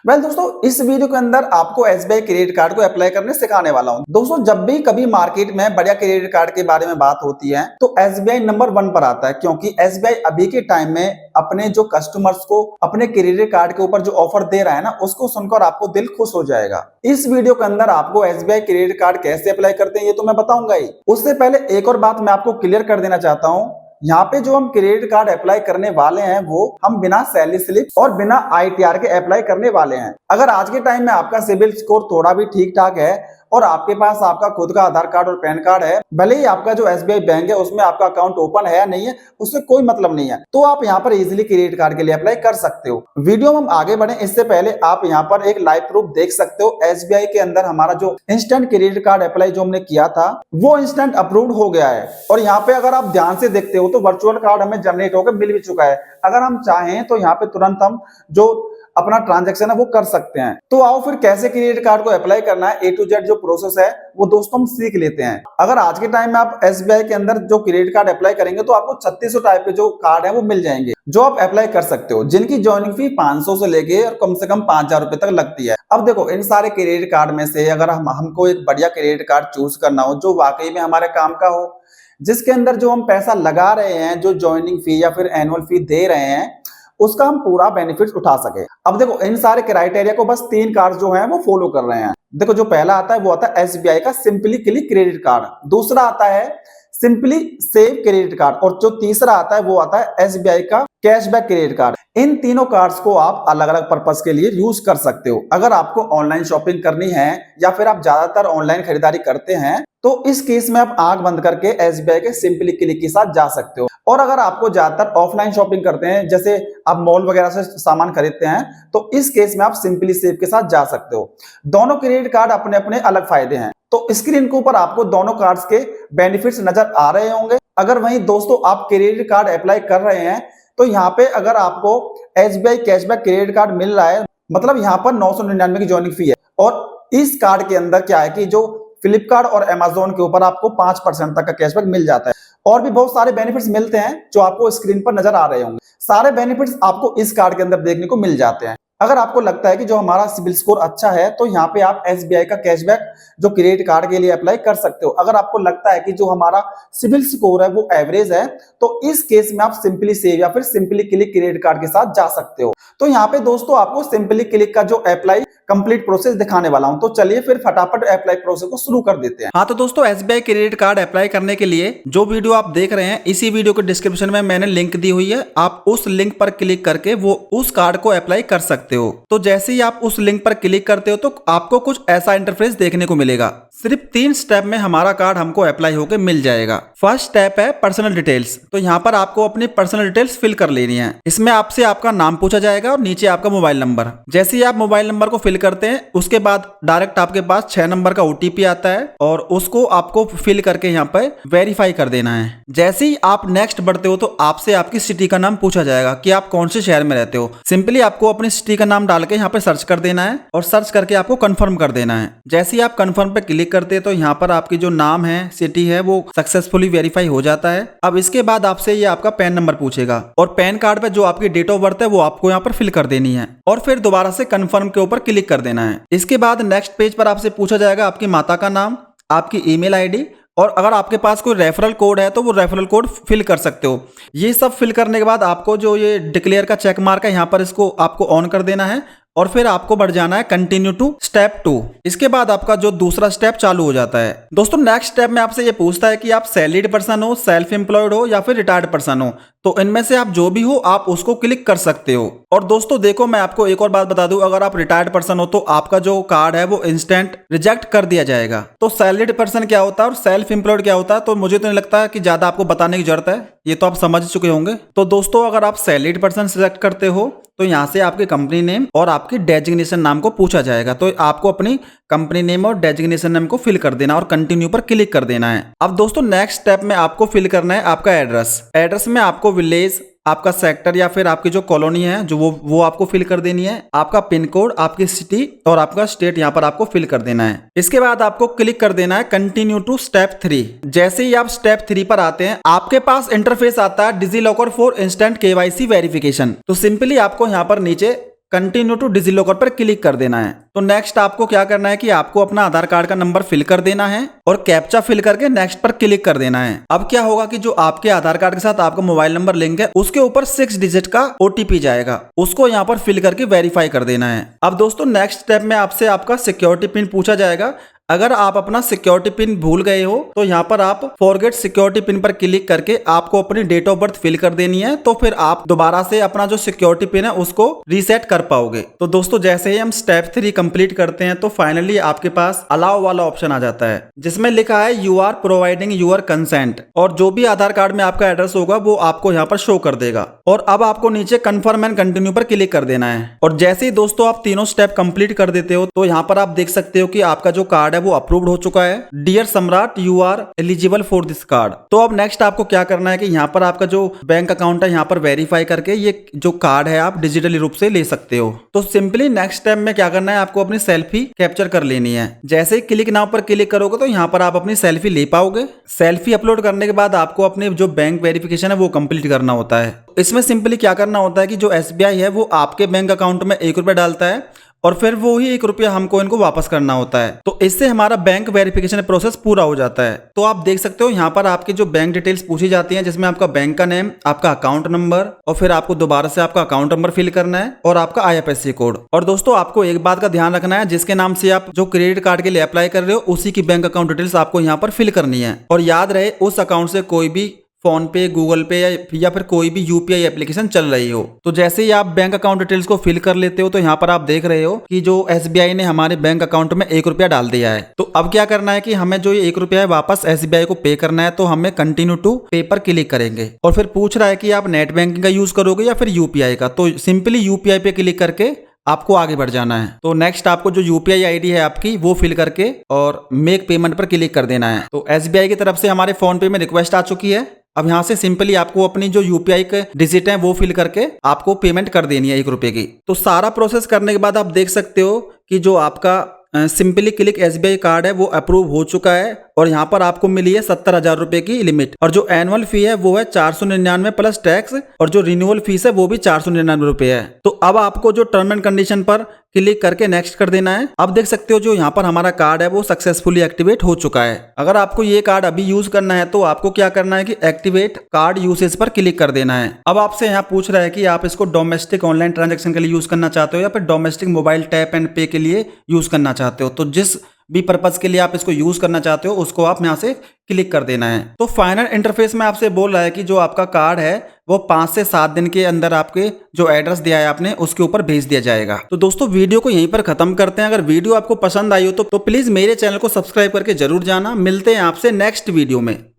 दोस्तों इस वीडियो के अंदर आपको एसबीआई क्रेडिट कार्ड को अप्लाई करने सिखाने वाला हूं। दोस्तों जब भी कभी मार्केट में बढ़िया क्रेडिट कार्ड के बारे में बात होती है तो एसबीआई नंबर 1 पर आता है, क्योंकि एसबीआई अभी के टाइम में अपने जो कस्टमर्स को अपने क्रेडिट कार्ड के ऊपर जो ऑफर दे रहा है ना, उसको सुनकर आपको दिल खुश हो जाएगा। इस वीडियो के अंदर आपको एसबीआई क्रेडिट कार्ड कैसे अप्लाई करते हैं ये तो मैं बताऊंगा ही। उससे पहले एक और बात मैं आपको क्लियर कर देना चाहता हूँ। यहाँ पे जो हम क्रेडिट कार्ड अप्लाई करने वाले हैं वो हम बिना सैलरी स्लिप और बिना आईटीआर के अप्लाई करने वाले हैं। अगर आज के टाइम में आपका सिबिल स्कोर थोड़ा भी ठीक ठाक है और आपके पास आपका खुद का आधार कार्ड और पैन कार्ड है, भले ही आपका जो एसबीआई बैंक है उसमें आपका अकाउंट ओपन है या नहीं है उससे कोई मतलब नहीं है, तो आप यहाँ पर इजीली क्रेडिट कार्ड के लिए अप्लाई कर सकते हो। वीडियो में हम आगे बढ़े इससे पहले आप यहाँ पर एक लाइव प्रूफ देख सकते हो। एसबीआई के अंदर हमारा जो इंस्टेंट क्रेडिट कार्ड अप्लाई जो हमने किया था वो इंस्टेंट अप्रूव्ड हो गया है और यहाँ पे अगर आप ध्यान से देखते हो तो वर्चुअल कार्ड हमें जनरेट होकर मिल भी चुका है। अगर हम चाहें तो यहाँ पे तुरंत हम जो अपना ट्रांजैक्शन है वो कर सकते हैं। तो आओ फिर कैसे क्रेडिट कार्ड को अप्लाई करना है, ए टू जेड जो प्रोसेस है वो दोस्तों हम सीख लेते हैं। अगर आज के टाइम में आप एसबीआई के अंदर जो क्रेडिट कार्ड अप्लाई करेंगे तो आपको 3600 टाइप के जो कार्ड है वो मिल जाएंगे जो आप अप्लाई कर सकते हो, जिनकी ज्वाइनिंग फी 500 से लेके और कम से कम 5000 रुपए तक लगती है। अब देखो इन सारे क्रेडिट कार्ड में से अगर हमको एक बढ़िया क्रेडिट कार्ड चूज करना हो जो वाकई में हमारे काम का हो, जिसके अंदर जो हम पैसा लगा रहे हैं, जो ज्वाइनिंग फी या फिर एनुअल फी दे रहे हैं, उसका हम पूरा बेनिफिट उठा सके। अब देखो इन सारे क्राइटेरिया को बस 3 कार्ड जो हैं वो फॉलो कर रहे हैं। देखो जो पहला आता है वो आता है एसबीआई का सिंपली क्लिक क्रेडिट कार्ड, दूसरा आता है सिंपली सेव क्रेडिट कार्ड और जो तीसरा आता है वो आता है एसबीआई का कैशबैक क्रेडिट कार्ड। इन तीनों कार्ड्स को आप अलग अलग पर्पस के लिए यूज कर सकते हो। अगर आपको ऑनलाइन शॉपिंग करनी है या फिर आप ज्यादातर ऑनलाइन खरीदारी करते हैं तो इस केस में आप आंख बंद करके एसबीआई के सिंपली क्लिक के साथ जा सकते हो। और अगर आपको ज्यादातर ऑफलाइन शॉपिंग करते हैं, जैसे आप मॉल वगैरह से सामान खरीदते हैं, तो इस केस में आप सिंपली सेव के साथ जा सकते हो। दोनों क्रेडिट कार्ड अपने अपने अलग फायदे हैं। तो स्क्रीन के ऊपर आपको दोनों कार्ड्स के बेनिफिट्स नजर आ रहे होंगे। अगर वहीं दोस्तों आप क्रेडिट कार्ड अप्लाई कर रहे हैं तो यहाँ पे अगर आपको एसबीआई कैशबैक क्रेडिट कार्ड मिल रहा है, मतलब यहाँ पर 999 की ज्वाइनिंग फी है और इस कार्ड के अंदर क्या है कि जो फ्लिपकार्ट और अमेजोन के ऊपर आपको 5% तक का कैशबैक मिल जाता है और भी बहुत सारे बेनिफिट्स मिलते हैं जो आपको स्क्रीन पर नजर आ रहे होंगे। सारे बेनिफिट्स आपको इस कार्ड के अंदर देखने को मिल जाते हैं। अगर आपको लगता है कि जो हमारा सिबिल स्कोर अच्छा है तो यहाँ पे आप एसबीआई का कैशबैक जो क्रेडिट कार्ड के लिए अप्लाई कर सकते हो। अगर आपको लगता है कि जो हमारा सिबिल स्कोर है वो एवरेज है तो इस केस में आप सिंपली सेव या फिर सिंपली क्लिक क्रेडिट कार्ड के साथ जा सकते हो। तो यहाँ पे दोस्तों आपको सिंपली क्लिक का जो अप्लाई कंप्लीट प्रोसेस दिखाने वाला हूं, तो चलिए फिर फटाफट अप्लाई प्रोसेस को शुरू कर देते हैं। हाँ तो दोस्तों एसबीआई क्रेडिट कार्ड अप्लाई करने के लिए जो वीडियो आप देख रहे हैं इसी वीडियो के डिस्क्रिप्शन में मैंने लिंक दी हुई है। आप उस लिंक पर क्लिक करके वो उस कार्ड को अप्लाई कर सकते हो। तो जैसे ही आप उस लिंक पर क्लिक करते हो तो आपको कुछ ऐसा इंटरफेस देखने को मिलेगा। सिर्फ 3 स्टेप में हमारा कार्ड हमको अप्लाई होकर मिल जाएगा। फर्स्ट स्टेप है पर्सनल डिटेल्स। तो यहाँ पर आपको अपनी पर्सनल डिटेल्स फिल कर लेनी है। इसमें आपसे आपका नाम पूछा जाएगा और नीचे आपका मोबाइल नंबर। जैसे ही आप मोबाइल नंबर को फिल करते हैं उसके बाद डायरेक्ट आपके पास 6 नंबर का ओटीपी आता है और उसको आपको फिल करके यहाँ पर वेरीफाई कर देना है। जैसे ही आप नेक्स्ट बढ़ते हो तो आपसे आपकी सिटी का नाम पूछा जाएगा कि आप कौन से शहर में रहते हो। सिंपली आपको अपनी सिटी का नाम डाल के यहाँ पे सर्च कर देना है और सर्च करके आपको कंफर्म कर देना है। जैसे ही आप कंफर्म पे क्लिक करते हैं तो यहाँ पर आपकी जो नाम है, सिटी है, वो सक्सेसफुली वेरीफाई हो जाता है। अब इसके बाद आपसे ये आपका पैन नंबर पूछेगा और पैन कार्ड पे जो आपकी डेट ऑफ बर्थ है वो आपको यहाँ पर फिल कर देनी है और फिर दोबारा से कंफर्म के ऊपर क्लिक कर देना है। इसके बाद नेक्स्ट पेज पर आपसे पूछा जाएगा आपकी माता का नाम, आपकी ईमेल आईडी और अगर आपके पास कोई रेफरल कोड है तो वो रेफरल कोड फिल कर सकते हो। ये सब फिल करने के बाद आपको जो ये डिक्लेयर का चेक मार्क है यहाँ पर इसको आपको ऑन कर देना है और फिर आपको बढ़ जाना है कंटिन्यू टू स्टेप 2। इसके बाद आपका जो दूसरा स्टेप चालू हो जाता है। दोस्तों नेक्स्ट स्टेप में आपसे ये पूछता है कि आप सैलरीड पर्सन हो, सेल्फ एम्प्लॉयड हो या फिर रिटायर्ड पर्सन हो। तो इनमें से आप जो भी हो आप उसको क्लिक कर सकते हो। और दोस्तों देखो मैं आपको एक और बात बता दूं, अगर आप रिटायर्ड पर्सन हो तो आपका जो कार्ड है वो इंस्टेंट रिजेक्ट कर दिया जाएगा। तो सैलरीड पर्सन क्या होता है और सेल्फ एम्प्लॉयड क्या होता है तो मुझे तो नहीं लगता कि ज्यादा आपको बताने की जरूरत है, ये तो आप समझ चुके होंगे। तो दोस्तों अगर आप सैलरीड पर्सन सिलेक्ट करते हो तो यहाँ से आपके कंपनी नेम और आपकी डेजिग्नेशन नाम को पूछा जाएगा। तो आपको अपनी कंपनी नेम और डेजिग्नेशन नेम को फिल कर देना और कंटिन्यू पर क्लिक कर देना है। अब दोस्तों नेक्स्ट स्टेप में आपको फिल करना है आपका एड्रेस। एड्रेस में आपको विलेज, आपका सेक्टर या फिर आपकी जो कॉलोनी है जो वो आपको फिल कर देनी है। आपका पिन कोड, आपकी सिटी और आपका स्टेट यहाँ पर आपको फिल कर देना है। इसके बाद आपको क्लिक कर देना है कंटिन्यू टू स्टेप 3। जैसे ही आप स्टेप 3 पर आते हैं आपके पास इंटरफेस आता है DigiLocker for instant KYC verification. तो सिंपली आपको यहाँ पर नीचे कंटिन्यू टू डिजिलॉकर पर क्लिक कर देना है। तो नेक्स्ट आपको क्या करना है कि आपको अपना आधार कार्ड का नंबर फिल कर देना है और कैप्चा फिल करके नेक्स्ट पर क्लिक कर देना है। अब क्या होगा कि जो आपके आधार कार्ड के साथ आपका मोबाइल नंबर लिंक है उसके ऊपर 6 डिजिट का OTP जाएगा, उसको यहाँ पर फिल करके वेरीफाई कर देना है। अब दोस्तों नेक्स्ट स्टेप में आपसे आपका सिक्योरिटी पिन पूछा जाएगा। अगर आप अपना सिक्योरिटी पिन भूल गए हो तो यहाँ पर आप फॉरगेट सिक्योरिटी पिन पर क्लिक करके आपको अपनी डेट ऑफ बर्थ फिल कर देनी है, तो फिर आप दोबारा से अपना जो सिक्योरिटी पिन है उसको रीसेट कर पाओगे। तो दोस्तों जैसे ही हम स्टेप 3 कंप्लीट करते हैं तो फाइनली आपके पास अलाउ वाला ऑप्शन आ जाता है जिसमें लिखा है you are providing your consent, और जो भी आधार कार्ड में आपका एड्रेस होगा वो आपको यहाँ पर शो कर देगा। और अब आपको नीचे कन्फर्म एंड कंटिन्यू पर क्लिक कर देना है। और जैसे ही दोस्तों आप तीनों स्टेप कंप्लीट कर देते हो तो यहाँ पर आप देख सकते हो कि आपका जो कार्ड है वो अप्रूव्ड हो चुका है। Dear Samrat, you are eligible for this card. तो अब नेक्स्ट आपको क्या करना है कि यहाँ पर आपका जो बैंक अकाउंट है यहाँ पर वेरीफाई करके ये जो कार्ड है आप डिजिटली रूप से ले सकते हो। तो सिंपली नेक्स्ट स्टेप में क्या करना है, आपको अपनी सेल्फी कैप्चर कर लेनी है। जैसे ही क्लिक नाउ पर क्लिक करोगे तो यहाँ पर आप अपनी सेल्फी ले पाओगे। सेल्फी अपलोड करने के बाद आपको अपने जो बैंक वेरिफिकेशन है वो कंप्लीट करना होता है। इसमें सिंपली क्या करना होता है कि जो SBI है वो आपके बैंक अकाउंट में 1 रुपया डालता है और फिर वो ही 1 रुपया हमको इनको वापस करना होता है। तो इससे हमारा बैंक वेरिफिकेशन प्रोसेस पूरा हो जाता है। तो आप देख सकते हो यहाँ पर आपकी जो बैंक डिटेल्स पूछी जाती हैं जिसमें आपका बैंक का नेम, आपका अकाउंट नंबर और फिर आपको दोबारा से आपका अकाउंट नंबर फिल करना है और आपका IFSC कोड। और दोस्तों आपको एक बात का ध्यान रखना है, जिसके नाम से आप जो क्रेडिट कार्ड के लिए अप्लाई कर रहे हो उसी की बैंक अकाउंट डिटेल्स आपको यहाँ पर फिल करनी है। और याद रहे उस अकाउंट से कोई भी फोन पे, गूगल पे या फिर कोई भी UPI एप्लीकेशन चल रही हो। तो जैसे ही आप बैंक अकाउंट डिटेल्स को फिल कर लेते हो तो यहाँ पर आप देख रहे हो कि जो SBI ने हमारे बैंक अकाउंट में 1 रुपया डाल दिया है। तो अब क्या करना है कि हमें जो ये 1 रुपया है वापस SBI को पे करना है। तो हमें कंटिन्यू टू पे पर क्लिक करेंगे और फिर पूछ रहा है कि आप नेट बैंकिंग का यूज करोगे या फिर UPI का। तो सिंपली UPI पे क्लिक करके आपको आगे बढ़ जाना है। तो नेक्स्ट आपको जो UPI ID है आपकी वो फिल करके और मेक पेमेंट पर क्लिक कर देना है। तो SBI की तरफ से हमारे फोन पे में रिक्वेस्ट आ चुकी है। अब यहाँ से सिंपली आपको अपनी जो UPI के डिजिट है वो फिल करके आपको पेमेंट कर देनी है 1 रुपये की। तो सारा प्रोसेस करने के बाद आप देख सकते हो कि जो आपका सिंपली क्लिक SBI कार्ड है वो अप्रूव हो चुका है और यहाँ पर आपको मिली है 70,000 रुपए की लिमिट। और जो एनुअल फी है वो है 499 प्लस टैक्स और जो रिन्यूअल फीस है वो भी 499 रुपए है। तो अब आपको जो टर्म एंड कंडीशन पर क्लिक करके नेक्स्ट कर देना है। अब देख सकते हो जो यहाँ पर हमारा कार्ड है वो सक्सेसफुली एक्टिवेट हो चुका है। अगर आपको ये कार्ड अभी यूज करना है तो आपको क्या करना है कि एक्टिवेट कार्ड यूसेज पर क्लिक कर देना है। अब आपसे यहाँ पूछ रहा है कि आप इसको डोमेस्टिक ऑनलाइन ट्रांजेक्शन के लिए यूज करना चाहते हो या फिर डोमेस्टिक मोबाइल टैप एंड पे के लिए यूज करना चाहते हो। तो जिस भी पर्पज के लिए आप इसको यूज करना चाहते हो उसको आप यहाँ से क्लिक कर देना है। तो फाइनल इंटरफेस में आपसे बोल रहा है कि जो आपका कार्ड है वो 5 से 7 दिन के अंदर आपके जो एड्रेस दिया है आपने उसके ऊपर भेज दिया जाएगा। तो दोस्तों वीडियो को यहीं पर खत्म करते हैं। अगर वीडियो आपको पसंद आई हो तो प्लीज मेरे चैनल को सब्सक्राइब करके जरूर जाना। मिलते हैं आपसे नेक्स्ट वीडियो में।